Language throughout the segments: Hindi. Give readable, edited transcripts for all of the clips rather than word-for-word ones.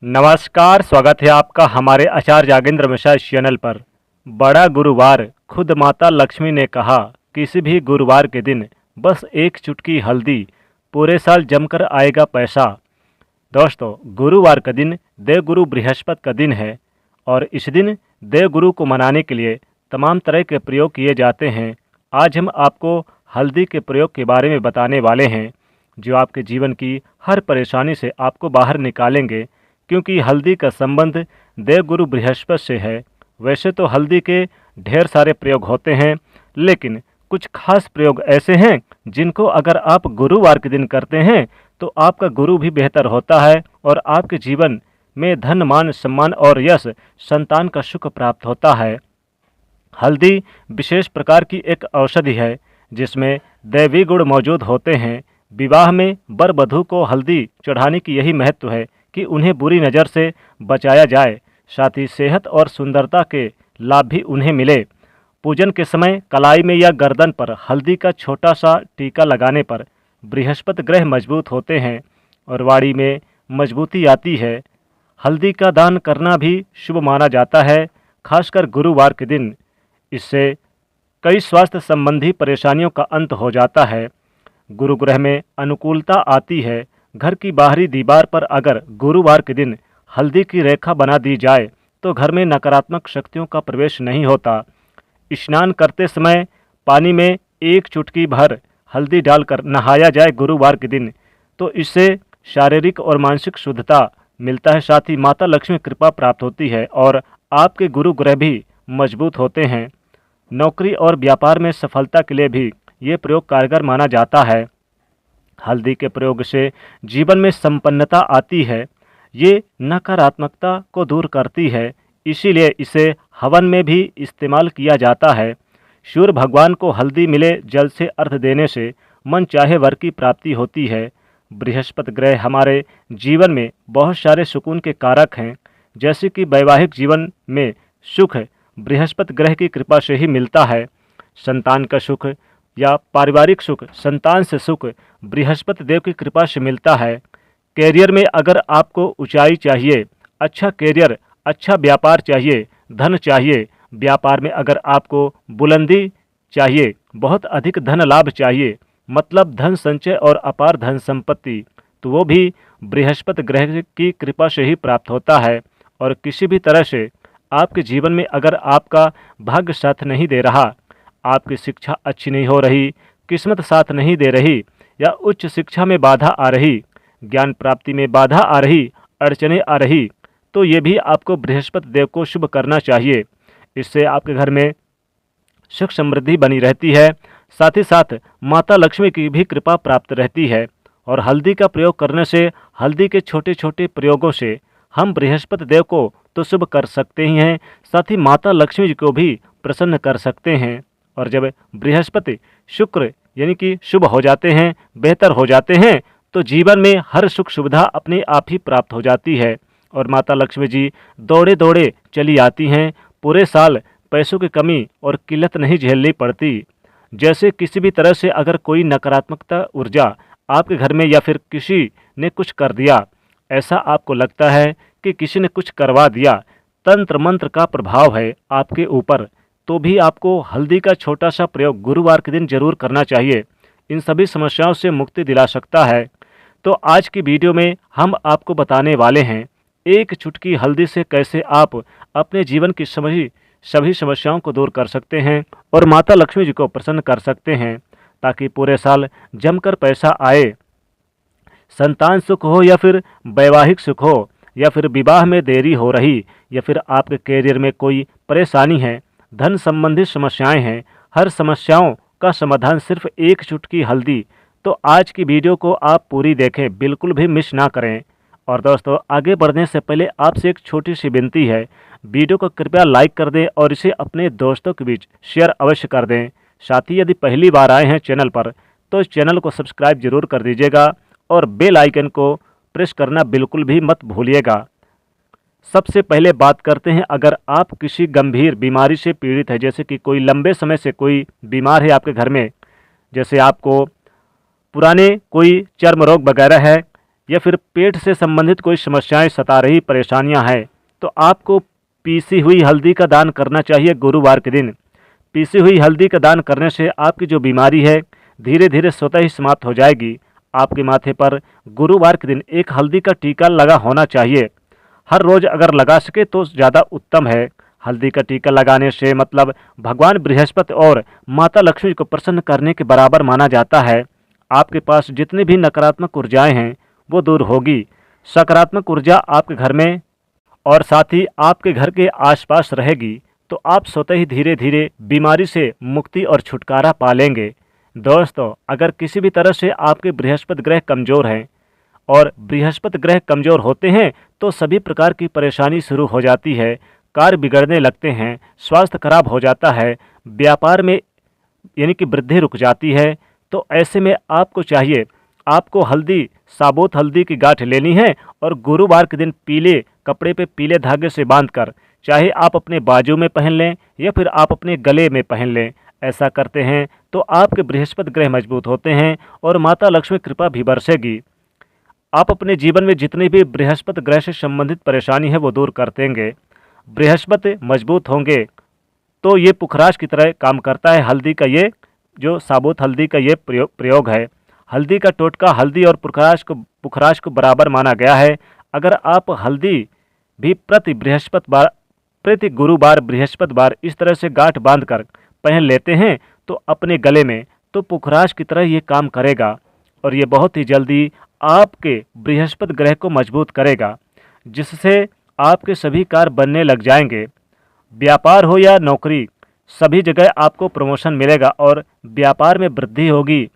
नमस्कार, स्वागत है आपका हमारे आचार्य जागेंद्र मिश्रा इस चैनल पर। बड़ा गुरुवार, खुद माता लक्ष्मी ने कहा, किसी भी गुरुवार के दिन बस एक चुटकी हल्दी, पूरे साल जमकर आएगा पैसा। दोस्तों, गुरुवार का दिन देवगुरु बृहस्पति का दिन है और इस दिन देवगुरु को मनाने के लिए तमाम तरह के प्रयोग किए जाते हैं। आज हम आपको हल्दी के प्रयोग के बारे में बताने वाले हैं, जो आपके जीवन की हर परेशानी से आपको बाहर निकालेंगे, क्योंकि हल्दी का संबंध देवगुरु बृहस्पति से है। वैसे तो हल्दी के ढेर सारे प्रयोग होते हैं, लेकिन कुछ खास प्रयोग ऐसे हैं जिनको अगर आप गुरुवार के दिन करते हैं तो आपका गुरु भी बेहतर होता है और आपके जीवन में धन, मान, सम्मान और यश, संतान का सुख प्राप्त होता है। हल्दी विशेष प्रकार की एक औषधि है जिसमें दैवी गुण मौजूद होते हैं। विवाह में वर वधू को हल्दी चढ़ाने की यही महत्व है कि उन्हें बुरी नज़र से बचाया जाए, साथ ही सेहत और सुंदरता के लाभ भी उन्हें मिले। पूजन के समय कलाई में या गर्दन पर हल्दी का छोटा सा टीका लगाने पर बृहस्पति ग्रह मजबूत होते हैं और वाणी में मजबूती आती है। हल्दी का दान करना भी शुभ माना जाता है, खासकर गुरुवार के दिन। इससे कई स्वास्थ्य संबंधी परेशानियों का अंत हो जाता है। गुरु ग्रह में अनुकूलता आती है। घर की बाहरी दीवार पर अगर गुरुवार के दिन हल्दी की रेखा बना दी जाए तो घर में नकारात्मक शक्तियों का प्रवेश नहीं होता। स्नान करते समय पानी में एक चुटकी भर हल्दी डालकर नहाया जाए गुरुवार के दिन, तो इससे शारीरिक और मानसिक शुद्धता मिलता है, साथ ही माता लक्ष्मी कृपा प्राप्त होती है और आपके गुरु ग्रह भी मजबूत होते हैं। नौकरी और व्यापार में सफलता के लिए भी ये प्रयोग कारगर माना जाता है। हल्दी के प्रयोग से जीवन में संपन्नता आती है। ये नकारात्मकता को दूर करती है, इसीलिए इसे हवन में भी इस्तेमाल किया जाता है। सूर्य भगवान को हल्दी मिले जल से अर्घ देने से मन चाहे वर की प्राप्ति होती है। बृहस्पति ग्रह हमारे जीवन में बहुत सारे सुकून के कारक हैं, जैसे कि वैवाहिक जीवन में सुख बृहस्पति ग्रह की कृपा से ही मिलता है। संतान का सुख या पारिवारिक सुख, संतान से सुख बृहस्पति देव की कृपा से मिलता है। कैरियर में अगर आपको ऊंचाई चाहिए, अच्छा कैरियर, अच्छा व्यापार चाहिए, धन चाहिए, व्यापार में अगर आपको बुलंदी चाहिए, बहुत अधिक धन लाभ चाहिए, मतलब धन संचय और अपार धन संपत्ति, तो वो भी बृहस्पति ग्रह की कृपा से ही प्राप्त होता है। और किसी भी तरह से आपके जीवन में अगर आपका भाग्य साथ नहीं दे रहा, आपकी शिक्षा अच्छी नहीं हो रही, किस्मत साथ नहीं दे रही, या उच्च शिक्षा में बाधा आ रही, ज्ञान प्राप्ति में बाधा आ रही, अड़चने आ रही, तो ये भी आपको बृहस्पति देव को शुभ करना चाहिए। इससे आपके घर में सुख समृद्धि बनी रहती है, साथ ही साथ माता लक्ष्मी की भी कृपा प्राप्त रहती है। और हल्दी का प्रयोग करने से, हल्दी के छोटे छोटे प्रयोगों से हम बृहस्पति देव को तो शुभ कर सकते ही हैं, साथ ही माता लक्ष्मी जी को भी प्रसन्न कर सकते हैं। और जब बृहस्पति शुक्र यानी कि शुभ हो जाते हैं, बेहतर हो जाते हैं, तो जीवन में हर सुख सुविधा अपने आप ही प्राप्त हो जाती है और माता लक्ष्मी जी दौड़े दौड़े चली आती हैं। पूरे साल पैसों की कमी और किल्लत नहीं झेलनी पड़ती। जैसे किसी भी तरह से अगर कोई नकारात्मकता ऊर्जा आपके घर में या फिर किसी ने कुछ कर दिया, ऐसा आपको लगता है कि किसी ने कुछ करवा दिया, तंत्र मंत्र का प्रभाव है आपके ऊपर, तो भी आपको हल्दी का छोटा सा प्रयोग गुरुवार के दिन जरूर करना चाहिए। इन सभी समस्याओं से मुक्ति दिला सकता है। तो आज की वीडियो में हम आपको बताने वाले हैं, एक चुटकी हल्दी से कैसे आप अपने जीवन की सभी समस्याओं को दूर कर सकते हैं और माता लक्ष्मी जी को प्रसन्न कर सकते हैं, ताकि पूरे साल जमकर पैसा आए। संतान सुख हो या फिर वैवाहिक सुख हो, या फिर विवाह में देरी हो रही, या फिर आपके कैरियर में कोई परेशानी है, धन संबंधी समस्याएं हैं, हर समस्याओं का समाधान सिर्फ एक चुटकी हल्दी। तो आज की वीडियो को आप पूरी देखें, बिल्कुल भी मिस ना करें। और दोस्तों, आगे बढ़ने से पहले आपसे एक छोटी सी विनती है, वीडियो को कृपया लाइक कर दें और इसे अपने दोस्तों के बीच शेयर अवश्य कर दें। साथ ही यदि पहली बार आए हैं चैनल पर तो इस चैनल को सब्सक्राइब जरूर कर दीजिएगा और बेल आइकन को प्रेस करना बिल्कुल भी मत भूलिएगा। सबसे पहले बात करते हैं, अगर आप किसी गंभीर बीमारी से पीड़ित है, जैसे कि कोई लंबे समय से कोई बीमार है आपके घर में, जैसे आपको पुराने कोई चर्म रोग वगैरह है, या फिर पेट से संबंधित कोई समस्याएं सता रही परेशानियां हैं तो आपको पीसी हुई हल्दी का दान करना चाहिए गुरुवार के दिन। पीसी हुई हल्दी का दान करने से आपकी जो बीमारी है धीरे धीरे स्वतः ही समाप्त हो जाएगी। आपके माथे पर गुरुवार के दिन एक हल्दी का टीका लगा होना चाहिए। हर रोज़ अगर लगा सके तो ज़्यादा उत्तम है। हल्दी का टीका लगाने से मतलब भगवान बृहस्पति और माता लक्ष्मी को प्रसन्न करने के बराबर माना जाता है। आपके पास जितनी भी नकारात्मक ऊर्जाएं हैं वो दूर होगी। सकारात्मक ऊर्जा आपके घर में और साथ ही आपके घर के आसपास रहेगी तो आप स्वतः ही धीरे धीरे बीमारी से मुक्ति और छुटकारा पा लेंगे। दोस्तों, अगर किसी भी तरह से आपके बृहस्पति ग्रह कमज़ोर हैं और बृहस्पति ग्रह कमज़ोर होते हैं तो सभी प्रकार की परेशानी शुरू हो जाती है, कार्य बिगड़ने लगते हैं, स्वास्थ्य खराब हो जाता है, व्यापार में यानी कि वृद्धि रुक जाती है। तो ऐसे में आपको चाहिए, आपको हल्दी, साबुत हल्दी की गांठ लेनी है और गुरुवार के दिन पीले कपड़े पे पीले धागे से बांधकर, चाहे आप अपने बाजू में पहन लें या फिर आप अपने गले में पहन लें। ऐसा करते हैं तो आपके बृहस्पति ग्रह मजबूत होते हैं और माता लक्ष्मी कृपा भी बरसेगी। आप अपने जीवन में जितनी भी बृहस्पति ग्रह से संबंधित परेशानी है वो दूर कर देंगे। बृहस्पति मजबूत होंगे तो ये पुखराज की तरह काम करता है। हल्दी का ये जो साबुत हल्दी का ये प्रयोग है। हल्दी का टोटका हल्दी और पुखराज को बराबर माना गया है। अगर आप हल्दी भी प्रति गुरुवार बृहस्पतिवार इस तरह से गांठ बांधकर पहन लेते हैं तो अपने गले में, तो पुखराज की तरह ये काम करेगा और ये बहुत ही जल्दी आपके बृहस्पति ग्रह को मजबूत करेगा, जिससे आपके सभी कार्य बनने लग जाएंगे। व्यापार हो या नौकरी, सभी जगह आपको प्रमोशन मिलेगा और व्यापार में वृद्धि होगी।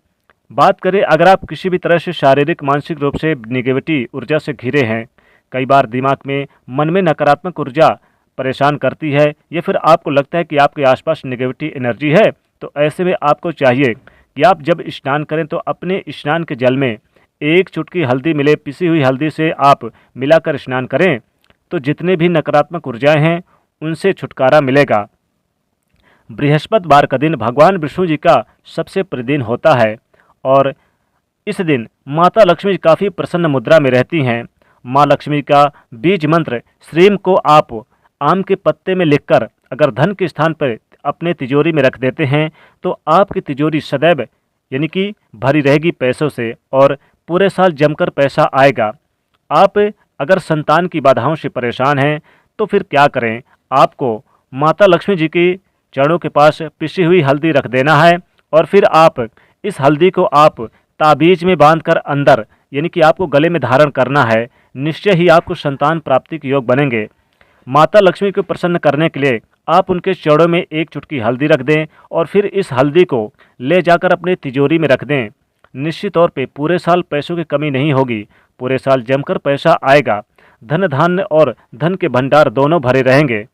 बात करें अगर आप किसी भी तरह से शारीरिक मानसिक रूप से निगेटिविटी ऊर्जा से घिरे हैं, कई बार दिमाग में मन में नकारात्मक ऊर्जा परेशान करती है या फिर आपको लगता है कि आपके आसपास निगेटिविटी एनर्जी है, तो ऐसे में आपको चाहिए कि आप जब स्नान करें तो अपने स्नान के जल में एक चुटकी हल्दी मिले, पिसी हुई हल्दी से आप मिलाकर स्नान करें तो जितने भी नकारात्मक ऊर्जाएं हैं उनसे छुटकारा मिलेगा। बृहस्पतिवार का दिन भगवान विष्णु जी का सबसे प्रिय दिन होता है और इस दिन माता लक्ष्मी काफ़ी प्रसन्न मुद्रा में रहती हैं। माँ लक्ष्मी का बीज मंत्र श्रीम को आप आम के पत्ते में लिखकर अगर धन के स्थान पर अपने तिजोरी में रख देते हैं तो आपकी तिजोरी सदैव यानी कि भरी रहेगी पैसों से और पूरे साल जमकर पैसा आएगा। आप अगर संतान की बाधाओं से परेशान हैं तो फिर क्या करें, आपको माता लक्ष्मी जी की चरणों के पास पिसी हुई हल्दी रख देना है और फिर आप इस हल्दी को आप ताबीज में बांधकर अंदर यानी कि आपको गले में धारण करना है। निश्चय ही आपको संतान प्राप्ति के योग बनेंगे। माता लक्ष्मी को प्रसन्न करने के लिए आप उनके चरणों में एक चुटकी हल्दी रख दें और फिर इस हल्दी को ले जाकर अपने तिजोरी में रख दें। निश्चित तौर पे पूरे साल पैसों की कमी नहीं होगी, पूरे साल जमकर पैसा आएगा। धन धान्य और धन के भंडार दोनों भरे रहेंगे।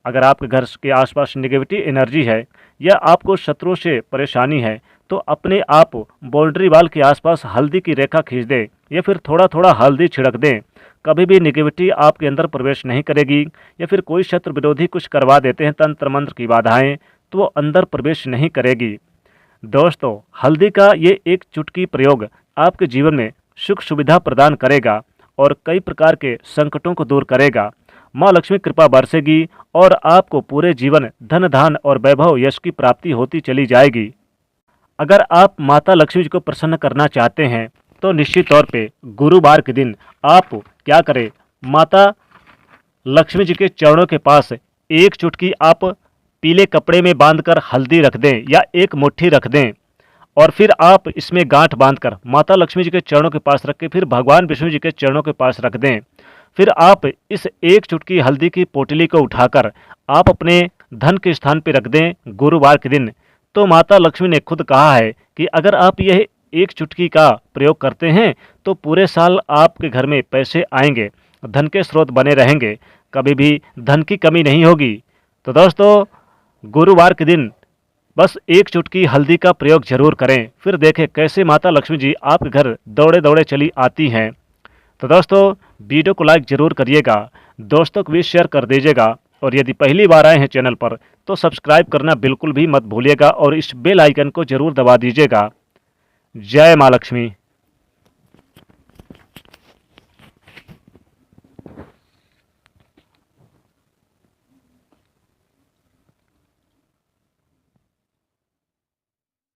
अगर आपके घर के आसपास निगेटिविटी एनर्जी है या आपको शत्रुओं से परेशानी है तो अपने आप बाउंड्री वाल के आसपास हल्दी की रेखा खींच दें या फिर थोड़ा थोड़ा हल्दी छिड़क दें। कभी भी निगेटिविटी आपके अंदर प्रवेश नहीं करेगी। या फिर कोई शत्रु विरोधी कुछ करवा देते हैं, तंत्र मंत्र की बाधाएं, तो वो अंदर प्रवेश नहीं करेगी। दोस्तों, हल्दी का ये एक चुटकी प्रयोग आपके जीवन में सुख सुविधा प्रदान करेगा और कई प्रकार के संकटों को दूर करेगा। माँ लक्ष्मी कृपा बरसेगी और आपको पूरे जीवन धन धान और वैभव यश की प्राप्ति होती चली जाएगी। अगर आप माता लक्ष्मी जी को प्रसन्न करना चाहते हैं तो निश्चित तौर पे गुरुवार के दिन आप क्या करें, माता लक्ष्मी जी के चरणों के पास एक चुटकी आप पीले कपड़े में बांधकर हल्दी रख दें या एक मुट्ठी रख दें और फिर आप इसमें गांठ बांधकर माता लक्ष्मी जी के चरणों के पास रख के फिर भगवान विष्णु जी के चरणों के पास रख दें। फिर आप इस एक चुटकी हल्दी की पोटली को उठाकर आप अपने धन के स्थान पर रख दें गुरुवार के दिन। तो माता लक्ष्मी ने खुद कहा है कि अगर आप यह एक चुटकी का प्रयोग करते हैं तो पूरे साल आपके घर में पैसे आएंगे, धन के स्रोत बने रहेंगे, कभी भी धन की कमी नहीं होगी। तो दोस्तों, गुरुवार के दिन बस एक चुटकी हल्दी का प्रयोग जरूर करें, फिर देखें कैसे माता लक्ष्मी जी आपके घर दौड़े दौड़े चली आती हैं। तो दोस्तों, वीडियो को लाइक जरूर करिएगा, दोस्तों को भी शेयर कर दीजिएगा और यदि पहली बार आए हैं चैनल पर तो सब्सक्राइब करना बिल्कुल भी मत भूलिएगा और इस बेल आइकन को जरूर दबा दीजिएगा। जय माँ लक्ष्मी।